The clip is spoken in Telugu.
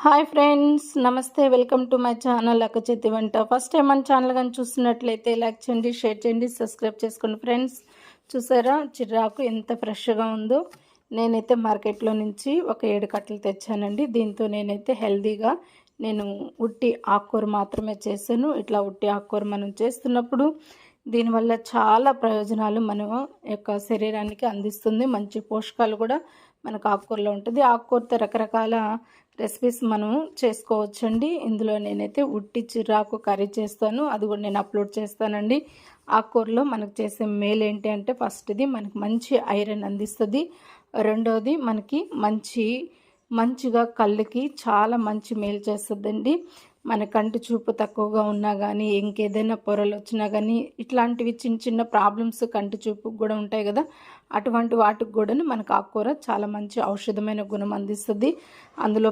హాయ్ ఫ్రెండ్స్, నమస్తే. వెల్కమ్ టు మై ఛానల్ అక్క చేతి వంట. ఫస్ట్ టైం మన ఛానల్ కానీ చూస్తున్నట్లయితే లైక్ చేయండి, షేర్ చేయండి, సబ్స్క్రైబ్ చేసుకోండి. ఫ్రెండ్స్, చూసారా చిర్రాకు ఎంత ఫ్రెష్గా ఉందో. నేనైతే మార్కెట్లో నుంచి ఒక 7 కట్టలు తెచ్చానండి. దీంతో నేనైతే హెల్తీగా ఉట్టి ఆకుకూర మాత్రమే చేశాను. ఇట్లా ఉట్టి ఆకుకూర మనం చేస్తున్నప్పుడు దీనివల్ల చాలా ప్రయోజనాలు మన యొక్క శరీరానికి అందిస్తుంది. మంచి పోషకాలు కూడా మనకు ఆకుకూరలో ఉంటుంది. ఆకుకూరతో రకరకాల రెసిపీస్ మనం చేసుకోవచ్చండి. ఇందులో నేనైతే ఉట్టి చిరాకు కర్రీ చేస్తాను, అది కూడా నేను అప్లోడ్ చేస్తానండి. ఆకుకూరలో మనకు చేసే మేలు ఏంటి అంటే, ఫస్ట్ది మనకి మంచి ఐరన్ అందిస్తుంది. రెండవది మనకి మంచిగా కళ్ళకి చాలా మంచి మేలు చేస్తుందండి. మన కంటి చూపు తక్కువగా ఉన్నా కానీ, ఇంకేదైనా పొరలు వచ్చినా కానీ, ఇట్లాంటివి చిన్న చిన్న ప్రాబ్లమ్స్ కంటి చూపుకు కూడా ఉంటాయి కదా, అటువంటి వాటికి కూడా మనకు ఆకుకూర చాలా మంచి ఔషధమైన గుణం అందిస్తుంది. అందులో